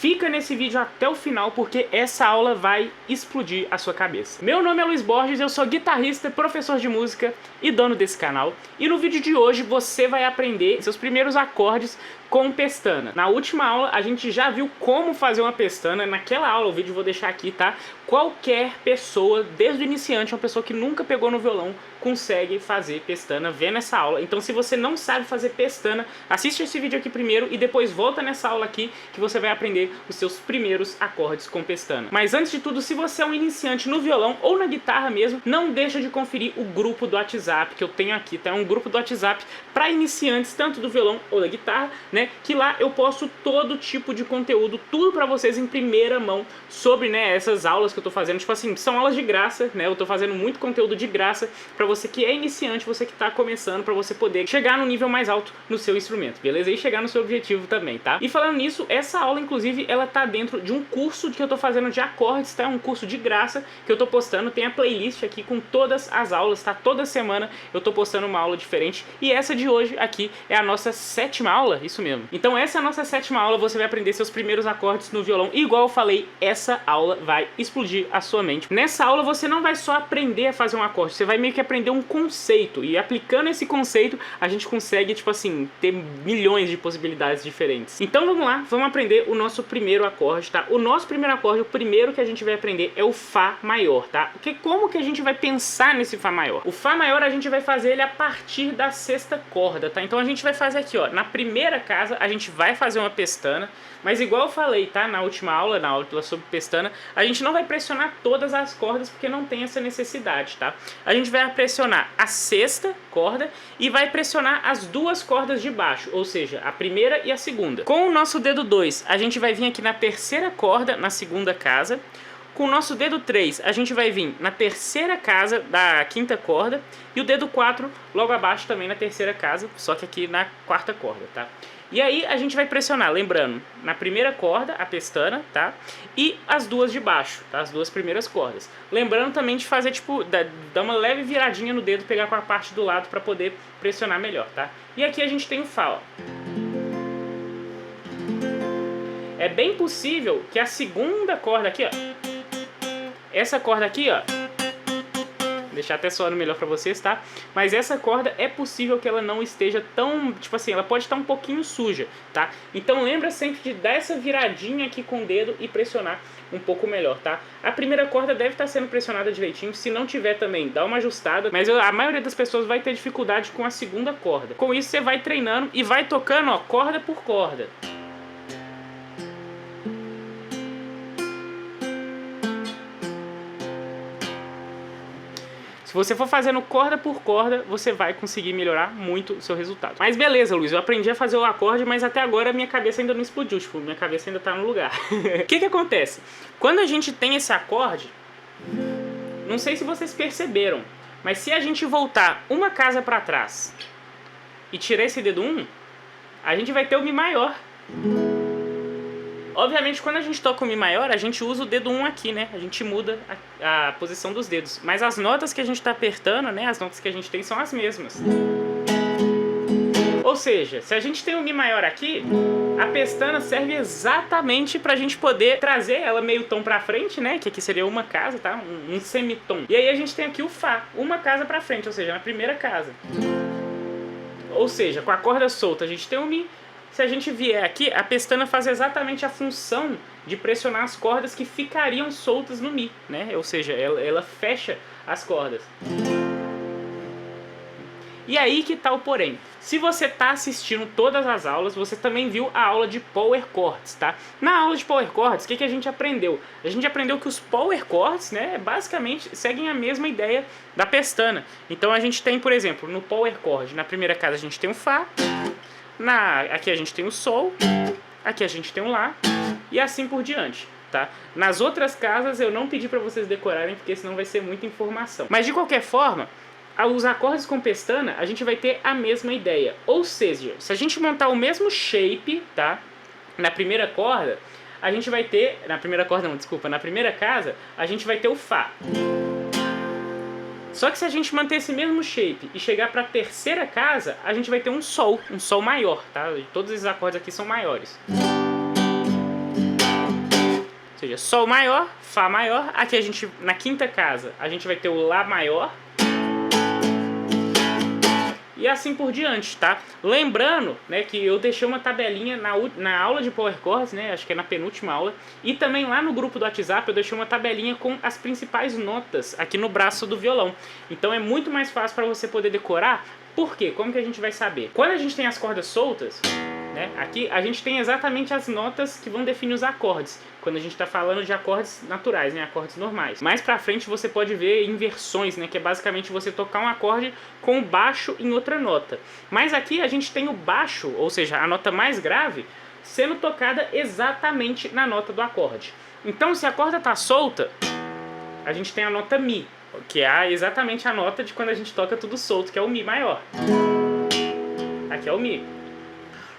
Fica nesse vídeo até o final porque essa aula vai explodir a sua cabeça. Meu nome é Luiz Borges, eu sou guitarrista, professor de música e dono desse canal. E no vídeo de hoje você vai aprender seus primeiros acordes com pestana. Na última aula a gente já viu como fazer uma pestana. Naquela aula, o vídeo eu vou deixar aqui, tá? Qualquer pessoa, desde o iniciante, uma pessoa que nunca pegou no violão, consegue fazer pestana vendo essa aula. Então se você não sabe fazer pestana, assiste esse vídeo aqui primeiro e depois volta nessa aula aqui que você vai aprender os seus primeiros acordes com pestana. Mas antes de tudo, se você é um iniciante no violão ou na guitarra mesmo, não deixa de conferir o grupo do WhatsApp que eu tenho aqui, tá? É um grupo do WhatsApp para iniciantes, tanto do violão ou da guitarra, né? Que lá eu posto todo tipo de conteúdo, tudo para vocês em primeira mão sobre, né, essas aulas que eu tô fazendo. Tipo assim, são aulas de graça, né? Eu tô fazendo muito conteúdo de graça para você que é iniciante, você que tá começando, para você poder chegar no nível mais alto no seu instrumento, beleza? E chegar no seu objetivo também, tá? E falando nisso, essa aula, inclusive, ela tá dentro de um curso que eu tô fazendo de acordes, tá? Um curso de graça que eu tô postando, tem a playlist aqui com todas as aulas, tá? Toda semana eu tô postando uma aula diferente e essa de hoje aqui é a nossa 7ª aula, isso mesmo. Então essa é a nossa 7ª aula, você vai aprender seus primeiros acordes no violão. E igual eu falei, essa aula vai explodir a sua mente. Nessa aula você não vai só aprender a fazer um acorde, você vai meio que aprender um conceito. E aplicando esse conceito, a gente consegue, tipo assim, ter milhões de possibilidades diferentes. Então vamos lá, vamos aprender o nosso primeiro acorde, tá? O nosso primeiro acorde, o primeiro que a gente vai aprender é o Fá maior, tá? Como que a gente vai pensar nesse Fá maior? O Fá maior a gente vai fazer ele a partir da 6ª corda, tá? Então a gente vai fazer aqui, ó, na primeira casa a gente vai fazer uma pestana, mas igual eu falei, tá? Na última aula, na aula sobre pestana, a gente não vai pressionar todas as cordas porque não tem essa necessidade, tá? A gente vai pressionar a 6ª corda e vai pressionar as 2 cordas de baixo, ou seja, a primeira e a segunda. Com o nosso dedo 2, a gente vai vir aqui na 3ª corda, na 2ª casa. Com o nosso dedo 3, a gente vai vir na 3ª casa da 5ª corda e o dedo 4 logo abaixo também na 3ª casa, só que aqui na 4ª corda, tá? E aí a gente vai pressionar, lembrando, na primeira corda, a pestana, tá? E as 2 de baixo, tá? As 2 primeiras cordas. Lembrando também de fazer, tipo, dar uma leve viradinha no dedo, pegar com a parte do lado para poder pressionar melhor, tá? E aqui a gente tem o Fá, ó. É bem possível que a segunda corda aqui, ó, essa corda aqui, ó, vou deixar até soando melhor pra vocês, tá? Mas essa corda é possível que ela não esteja tão, tipo assim, ela pode estar um pouquinho suja, tá? Então lembra sempre de dar essa viradinha aqui com o dedo e pressionar um pouco melhor, tá? A primeira corda deve estar sendo pressionada direitinho, se não tiver também, dá uma ajustada, mas a maioria das pessoas vai ter dificuldade com a segunda corda. Com isso você vai treinando e vai tocando, ó, corda por corda. Se você for fazendo corda por corda, você vai conseguir melhorar muito o seu resultado. Mas beleza, Luiz, eu aprendi a fazer o acorde, mas até agora minha cabeça ainda não explodiu, tipo, minha cabeça ainda tá no lugar. O que acontece? Quando a gente tem esse acorde, não sei se vocês perceberam, mas se a gente voltar uma casa pra trás e tirar esse dedo 1, a gente vai ter o Mi maior. Obviamente, quando a gente toca o Mi maior, a gente usa o dedo 1 aqui, né? A gente muda a posição dos dedos. Mas as notas que a gente está apertando, né? As notas que a gente tem são as mesmas. Ou seja, se a gente tem o Mi maior aqui, a pestana serve exatamente pra gente poder trazer ela meio tom pra frente, né? Que aqui seria uma casa, tá? Um semitom. E aí a gente tem aqui o Fá, uma casa pra frente, ou seja, na primeira casa. Ou seja, com a corda solta a gente tem o Mi. Se a gente vier aqui, a pestana faz exatamente a função de pressionar as cordas que ficariam soltas no Mi, né? Ou seja, ela fecha as cordas. E aí que tá o porém. Se você tá assistindo todas as aulas, você também viu a aula de Power Chords, tá? Na aula de Power Chords, o que a gente aprendeu? A gente aprendeu que os Power Chords, né, basicamente seguem a mesma ideia da pestana. Então a gente tem, por exemplo, no Power Chord, na primeira casa a gente tem o Fá, aqui a gente tem o Sol, aqui a gente tem o Lá e assim por diante, tá? Nas outras casas eu não pedi para vocês decorarem porque senão vai ser muita informação. Mas de qualquer forma, os acordes com pestana a gente vai ter a mesma ideia. Ou seja, se a gente montar o mesmo shape, tá? Na primeira corda, a gente vai ter... Na primeira corda não, desculpa. Na primeira casa, a gente vai ter o Fá. Só que se a gente manter esse mesmo shape e chegar para a terceira casa, a gente vai ter um Sol maior, tá? Todos esses acordes aqui são maiores. seja, Sol maior, Fá maior. Aqui a gente, na quinta casa, a gente vai ter o Lá maior. E assim por diante, tá? Lembrando, né, que eu deixei uma tabelinha na aula de Power Chords, né? Acho que é na penúltima aula. E também lá no grupo do WhatsApp eu deixei uma tabelinha com as principais notas aqui no braço do violão. Então é muito mais fácil para você poder decorar. Por quê? Como que a gente vai saber? Quando a gente tem as cordas soltas, né, aqui a gente tem exatamente as notas que vão definir os acordes. Quando a gente está falando de acordes naturais, né, acordes normais. Mais pra frente você pode ver inversões, né, que é basicamente você tocar um acorde com o baixo em outra nota. Mas aqui a gente tem o baixo, ou seja, a nota mais grave, sendo tocada exatamente na nota do acorde. Então se a corda está solta, a gente tem a nota Mi, que é exatamente a nota de quando a gente toca tudo solto, que é o Mi maior. Aqui é o Mi.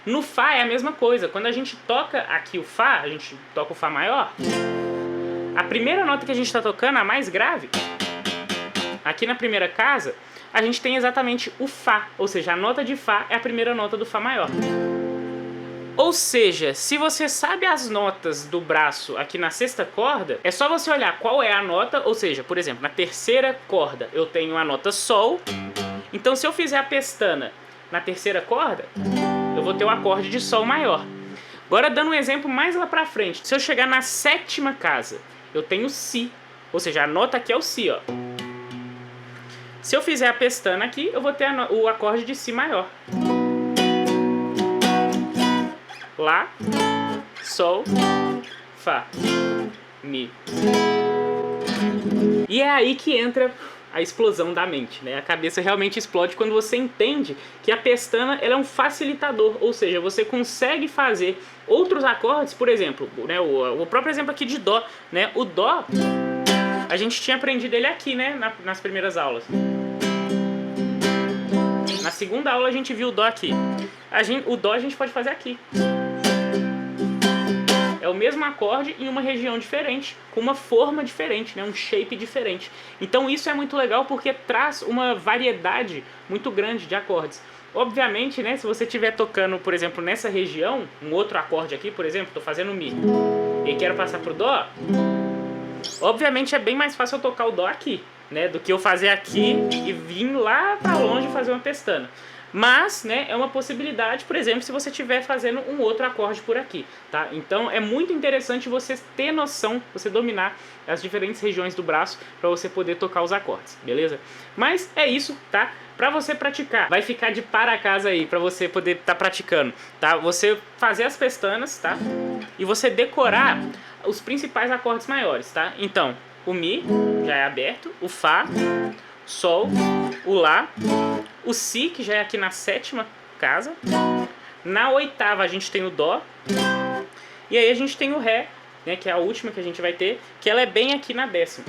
No Fá é a mesma coisa. Quando a gente toca aqui o Fá, a gente toca o Fá maior, a primeira nota que a gente está tocando, a mais grave, aqui na primeira casa, a gente tem exatamente o Fá. Ou seja, a nota de Fá é a primeira nota do Fá maior. Ou seja, se você sabe as notas do braço aqui na sexta corda, é só você olhar qual é a nota. Ou seja, por exemplo, na terceira corda eu tenho a nota Sol. Então se eu fizer a pestana na terceira corda, eu vou ter o acorde de Sol maior. Agora dando um exemplo mais lá pra frente, se eu chegar na sétima casa, eu tenho Si, ou seja, a nota aqui é o Si, ó. Se eu fizer a pestana aqui, eu vou ter o acorde de Si maior. Lá, Sol, Fá, Mi. E é aí que entra a explosão da mente, né? A cabeça realmente explode quando você entende que a pestana ela é um facilitador, ou seja, você consegue fazer outros acordes, por exemplo, né, o próprio exemplo aqui de Dó, né? O Dó, a gente tinha aprendido ele aqui, né, nas primeiras aulas. Na segunda aula a gente viu o Dó aqui. O Dó a gente pode fazer aqui. É o mesmo acorde em uma região diferente, com uma forma diferente, né? Um shape diferente. Então isso é muito legal porque traz uma variedade muito grande de acordes. Obviamente, né, se você estiver tocando, por exemplo, nessa região, um outro acorde aqui, por exemplo, estou fazendo Mi, e quero passar para o Dó, obviamente é bem mais fácil eu tocar o Dó aqui, né, do que eu fazer aqui e vir lá para longe fazer uma pestana. Mas, né, é uma possibilidade, por exemplo, se você estiver fazendo um outro acorde por aqui, tá? Então é muito interessante você ter noção, você dominar as diferentes regiões do braço para você poder tocar os acordes, beleza? Mas é isso, tá? Para você praticar, vai ficar de para casa aí, para você poder estar praticando, tá? Você fazer as pestanas, tá? E você decorar os principais acordes maiores, tá? Então, o Mi já é aberto, o Fá, Sol, o Lá, o Si, que já é aqui na sétima casa. Na oitava a gente tem o Dó. E aí a gente tem o Ré, né, que é a última que a gente vai ter, que ela é bem aqui na décima.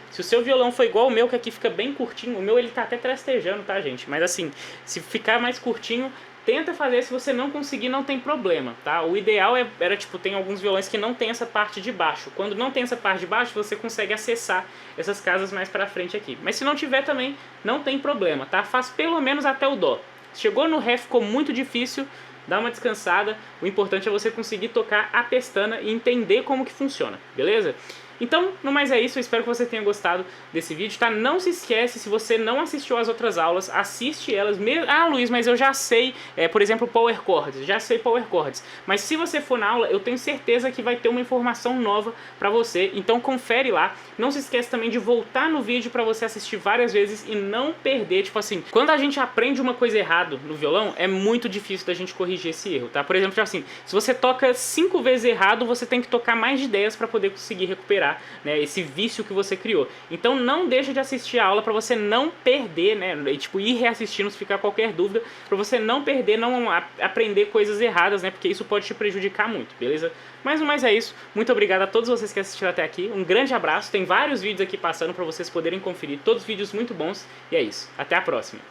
Se o seu violão for igual o meu, que aqui fica bem curtinho, o meu ele tá até trastejando, tá, gente? Mas assim, se ficar mais curtinho, tenta fazer. Se você não conseguir, não tem problema, tá? O ideal era, tipo, tem alguns violões que não tem essa parte de baixo. Quando não tem essa parte de baixo, você consegue acessar essas casas mais pra frente aqui. Mas se não tiver também, não tem problema, tá? Faz pelo menos até o Dó. Chegou no Ré, ficou muito difícil, dá uma descansada. O importante é você conseguir tocar a pestana e entender como que funciona, beleza? Então, no mais é isso, eu espero que você tenha gostado desse vídeo, tá? Não se esquece, se você não assistiu às outras aulas, assiste elas mesmo. Ah, Luiz, mas eu já sei, por exemplo, Power Chords, já sei Power Chords. Mas se você for na aula, eu tenho certeza que vai ter uma informação nova pra você, então confere lá. Não se esquece também de voltar no vídeo pra você assistir várias vezes e não perder, tipo assim, quando a gente aprende uma coisa errada no violão, é muito difícil da gente corrigir esse erro, tá? Por exemplo, tipo assim, se você toca 5 vezes errado, você tem que tocar mais de 10 pra poder conseguir recuperar, né, esse vício que você criou. Então não deixa de assistir a aula para você não perder, né, e tipo ir reassistindo se ficar qualquer dúvida, para você não perder, não aprender coisas erradas, né, porque isso pode te prejudicar muito, beleza? Mas no mais é isso. Muito obrigado a todos vocês que assistiram até aqui. Um grande abraço. Tem vários vídeos aqui passando para vocês poderem conferir, todos vídeos muito bons. E é isso. Até a próxima.